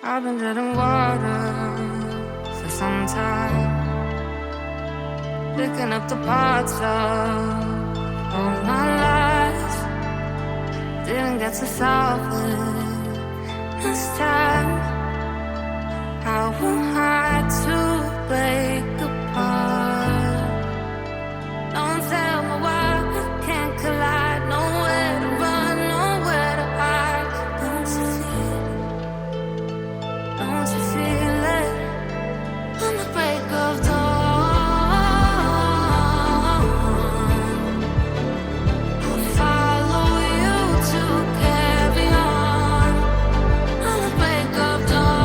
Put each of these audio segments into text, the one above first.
I've been treading water for some time, picking up the parts of all my life. Didn't get to solve it this time. I won't hide to break apart. Don't tell me why we can't collide. Nowhere to run, nowhere to hide. Don't you feel it? Don't you feel it? On the break of dawn, I'll follow you to carry on. On the break of dawn,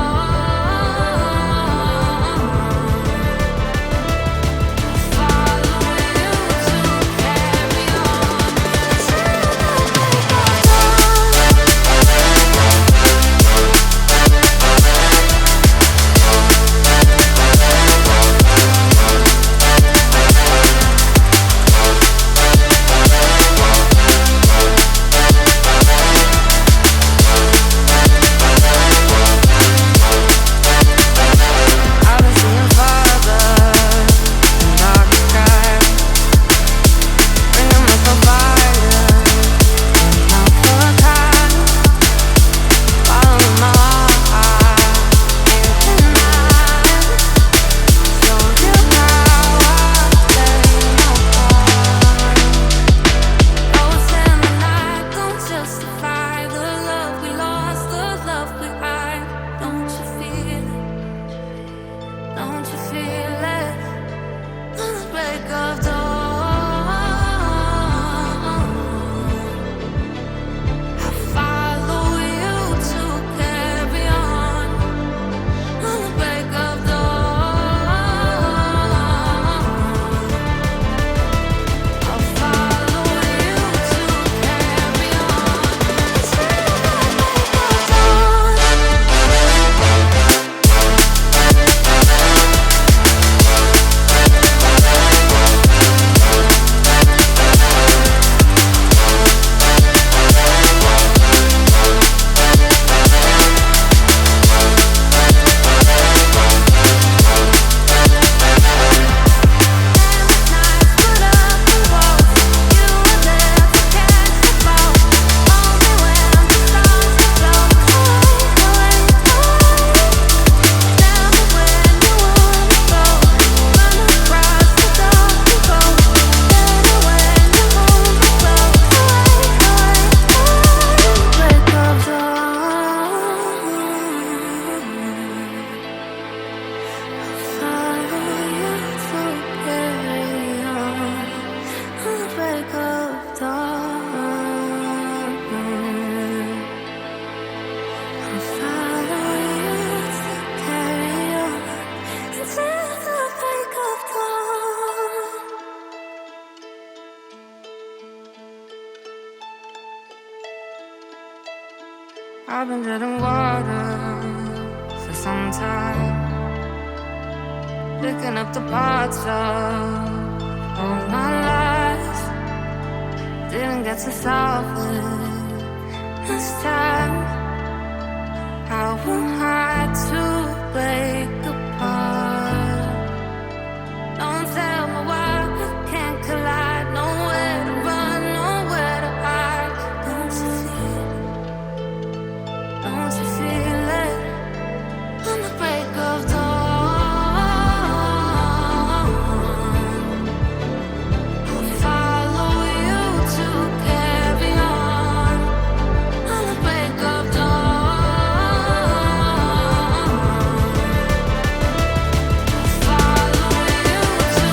I'll follow you to carry on. Till the break of I've been seeing farther in dark skies, bringing with the fire, not for time. Following my heart, can't deny. Show you how I play my part. Ghosts in the night don't justify the love we lost, the love we hide. Don't you feel it? Don't you feel it? On the break of dawn, I follow you to carry on. On the break of dawn, I'll follow you to carry on. Till the break of dawn. I've been treading water for some time, picking up the parts of all my life. Didn't get to solve it this time. I won't hide to break apart. Don't tell me why we can't collide. Nowhere to run, nowhere to hide. Don't you feel it? Don't you feel it? On the break of dawn, I'll follow you to carry on. On the break of dawn, I'll follow you to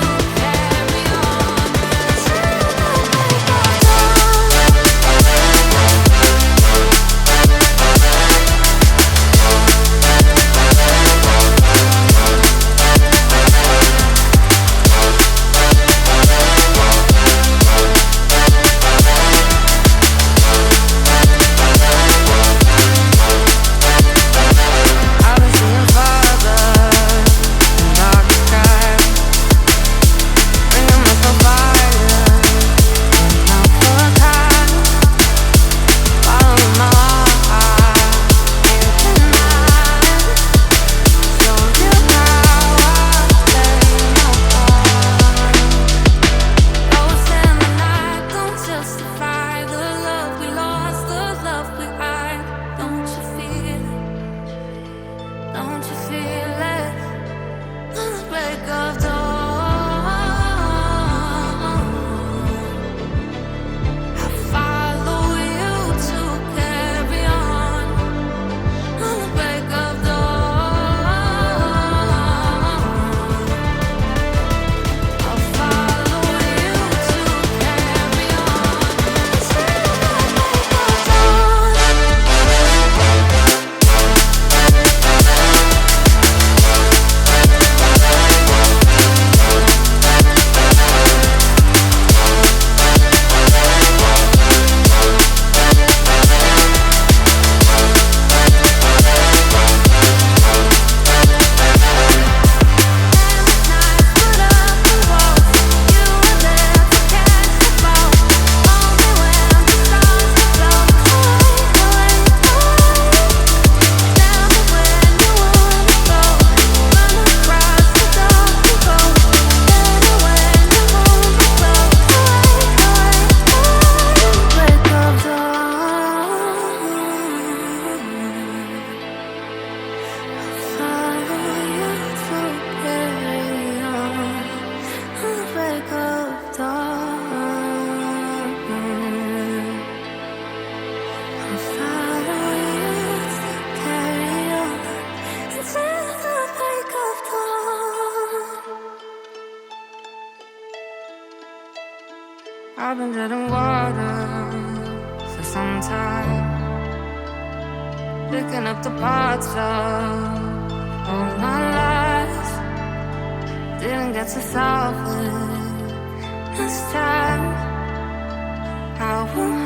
I've been treading water for some time, picking up the parts of all my lies. Didn't get to solve it this time. I won't